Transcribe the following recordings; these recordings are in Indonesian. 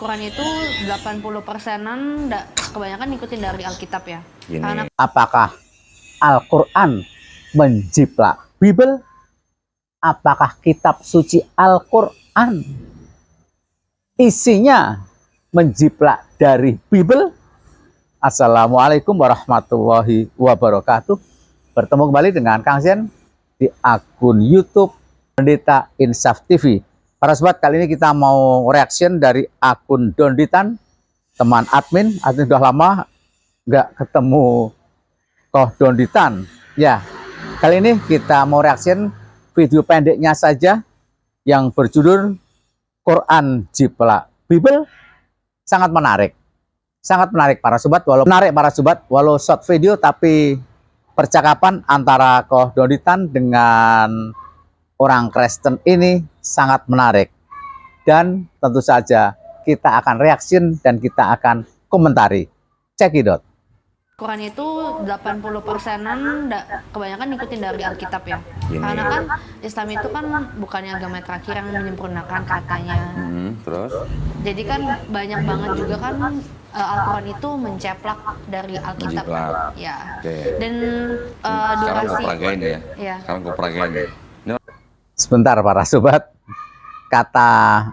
Quran itu 80%-an kebanyakan ngikutin dari Alkitab ya. Karena Apakah Al-Quran menjiplak Bible? Apakah kitab suci Al-Quran isinya menjiplak dari Bible? Assalamualaikum warahmatullahi wabarakatuh. Bertemu kembali dengan Kang Zen di akun YouTube Pendeta Insaf TV. Para sobat, kali ini kita mau reaction dari akun Donditan, teman admin sudah lama nggak ketemu Koh Donditan. Ya, kali ini kita mau reaction video pendeknya saja yang berjudul Quran Jiplak Bible. Sangat menarik para sobat, walau short video tapi percakapan antara Koh Donditan dengan orang Kristen ini sangat menarik, dan tentu saja kita akan reaction dan kita akan komentari. Cekidot. Quran itu 80%-an kebanyakan ngikutin dari Alkitab ya. Karena kan Islam itu kan bukannya agama terakhir yang menyempurnakan katanya. Terus? Jadi kan banyak banget juga kan Al-Quran itu menceplak dari Alkitab. Ya. Okay. Dan sekarang durasi. gue peragain ya. Ya. Sekarang gue peragain ya. Sebentar para sobat, kata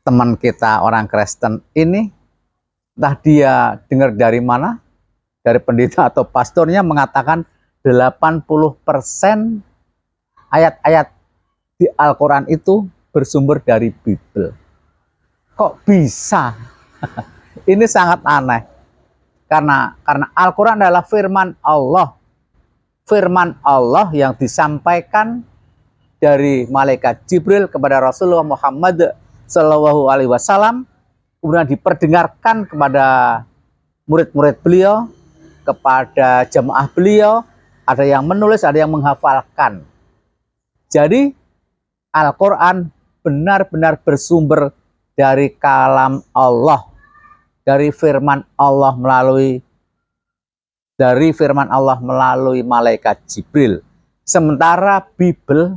teman kita orang Kristen ini, entah dia dengar dari mana, dari pendeta atau pastornya, mengatakan 80% ayat-ayat di Al-Quran itu bersumber dari Bible. Kok bisa? Ini sangat aneh. Karena Al-Quran adalah firman Allah. Firman Allah yang disampaikan dari malaikat Jibril kepada Rasulullah Muhammad SAW, kemudian diperdengarkan kepada murid-murid beliau, kepada jemaah beliau, ada yang menulis, ada yang menghafalkan. Dari Al-Quran benar-benar bersumber dari kalam Allah, dari firman Allah melalui malaikat Jibril. Sementara Bible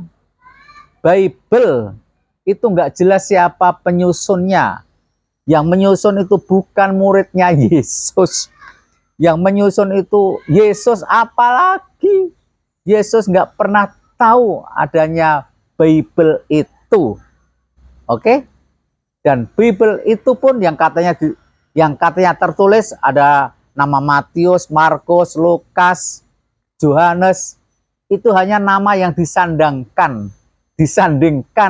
itu nggak jelas siapa penyusunnya. Yang menyusun itu bukan muridnya Yesus. Yang menyusun itu Yesus, apalagi Yesus nggak pernah tahu adanya Bible itu. Oke? Dan Bible itu pun yang katanya tertulis ada nama Matius, Markus, Lukas, Yohanes, itu hanya nama yang disandingkan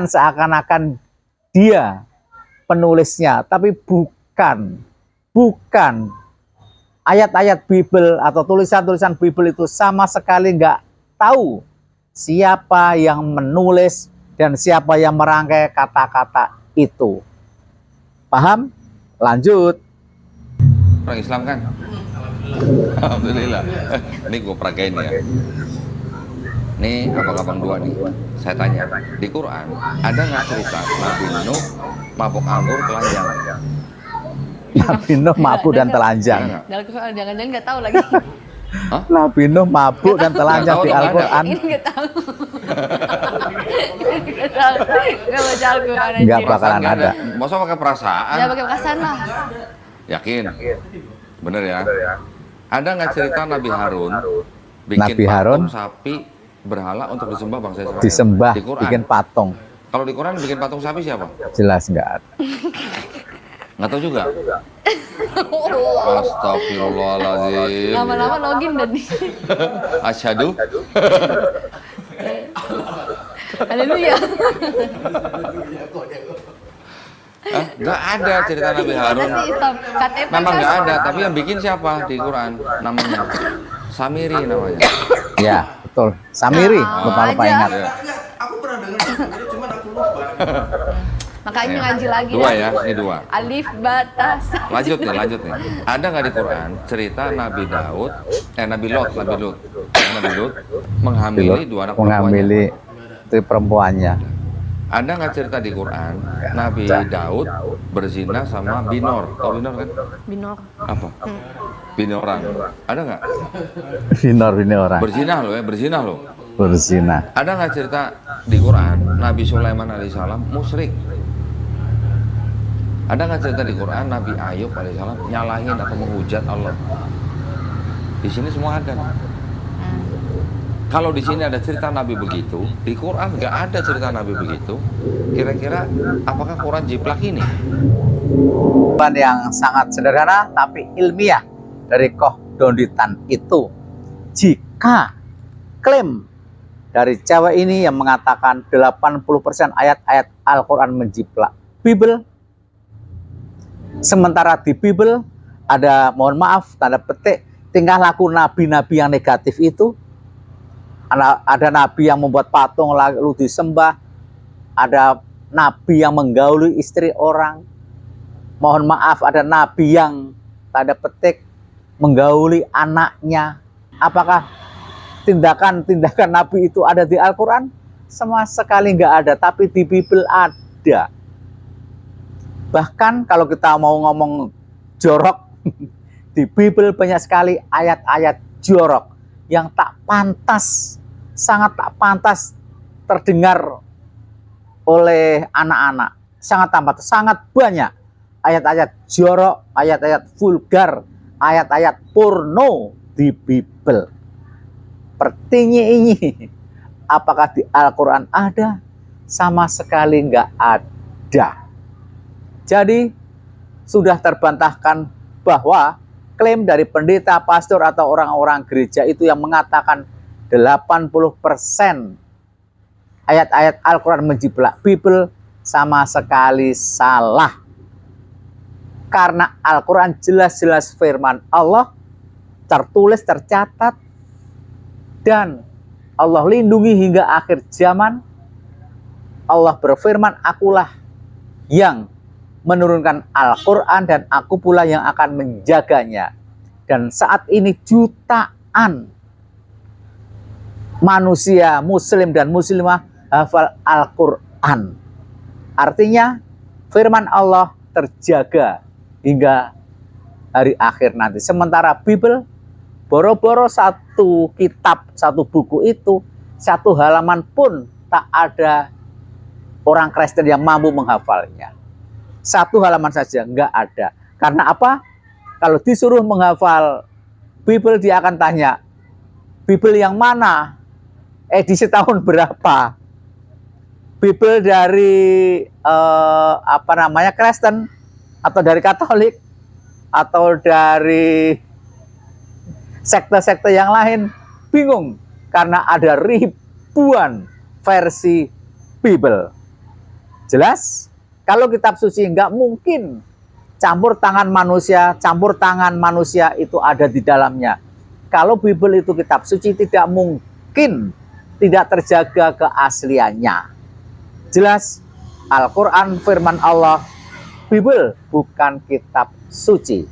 seakan-akan dia penulisnya, tapi bukan. Ayat-ayat Bible atau tulisan-tulisan Bible itu sama sekali nggak tahu siapa yang menulis dan siapa yang merangkai kata-kata itu. Paham? Lanjut. Orang Islam kan? Alhamdulillah. Ini gue peragain ya. Nih abang-abang dua nih, saya tanya, di Quran ada nggak cerita Nabi Nuh mabuk anggur telanjang? Nabi Nuh mabuk dan telanjang. Jangan-jangan nggak tahu lagi. Hah? Nabi Nuh mabuk dan telanjang di Al-Quran. Ini nggak tahu. Nggak baca Al-Quran aja. Nggak bakalan ada. Masa pakai perasaan? Ya pakai perasaan lah. Yakin? Bener ya? Ada nggak cerita Nabi Harun bikin Nabi Harun patung sapi berhala untuk disembah bangsa Israel? Disembah, di Quran. bikin patung. Kalau di Quran bikin patung sapi siapa? Jelas nggak ada. Nggak tahu juga. Astagfirullahaladzim. Lama-lama login dan Asyhadu. Haleluya. Nggak ada cerita Nabi Harun. Ada sih Islam. KTP Memang kan? nggak ada, tapi yang bikin siapa di Quran? Namanya Samiri namanya. Ya, betul. Samiri, lupa-lupa aja. ingat. Aku pernah dengar Samiri, cuman aku lupa. Makanya ngaji lagi. Dua dah. ya, ini dua. Alif batas. Lanjut nih. Ada nggak di Quran cerita Nabi Nabi Lot menghamili dua anak perempuannya? Menghamili itu perempuannya. Ada nggak cerita di Quran Nabi Daud berzina sama Binor? Tahu Binor kan? Binor. Apa? Binoran. Ada nggak? Binor ini orang Berzina loh. berzina. Ada nggak cerita di Quran Nabi Sulaiman alaihissalam musyrik? Ada nggak cerita di Quran Nabi Ayub alaihissalam nyalahin atau menghujat Allah? Di sini semua ada. Kalau di sini ada cerita Nabi begitu, di Quran nggak ada cerita Nabi begitu. Kira-kira apakah Quran jiplak ini? Jawaban yang sangat sederhana tapi ilmiah dari Koh Donditan itu, jika klaim dari cewek ini yang mengatakan 80% ayat-ayat Al-Quran menjiplak Bible, sementara di Bible ada, mohon maaf, tanda petik, tingkah laku nabi-nabi yang negatif itu, ada nabi yang membuat patung lalu disembah, ada nabi yang menggauli istri orang, mohon maaf, ada nabi yang tanda petik menggauli anaknya. Apakah tindakan-tindakan nabi itu ada di Al-Quran? Sama sekali nggak ada, tapi di Bible ada. Bahkan kalau kita mau ngomong jorok, di Bible banyak sekali ayat-ayat jorok yang tak pantas, sangat tak pantas terdengar oleh anak-anak. Sangat tak pantas, sangat banyak ayat-ayat jorok, ayat-ayat vulgar, ayat-ayat porno di Bible. Pertinyi, apakah di Al-Quran ada? Sama sekali nggak ada. Jadi sudah terbantahkan bahwa klaim dari pendeta, pastor, atau orang-orang gereja itu yang mengatakan 80% ayat-ayat Al-Quran menjiplak Bible sama sekali salah. Karena Al-Quran jelas-jelas firman Allah, tertulis, tercatat, dan Allah lindungi hingga akhir zaman. Allah berfirman, akulah yang menurunkan Al-Quran dan aku pula yang akan menjaganya. Dan saat ini jutaan manusia muslim dan muslimah hafal Al-Quran. Artinya firman Allah terjaga hingga hari akhir nanti. Sementara Bible, boro-boro satu kitab, satu buku itu, satu halaman pun tak ada orang Kristen yang mampu menghafalnya. Satu halaman saja nggak ada. Karena apa? Kalau disuruh menghafal Bible, dia akan tanya, Bible yang mana? Edisi tahun berapa? Bible dari Kristen atau dari Katolik atau dari sekte-sekte yang lain? Bingung karena ada ribuan versi Bible. Jelas? Kalau kitab suci nggak mungkin campur tangan manusia itu ada di dalamnya. Kalau Bible itu kitab suci, tidak mungkin tidak terjaga keasliannya. Jelas, Al-Quran firman Allah, Bible bukan kitab suci.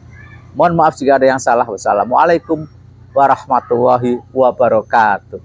Mohon maaf jika ada yang salah. Wassalamualaikum warahmatullahi wabarakatuh.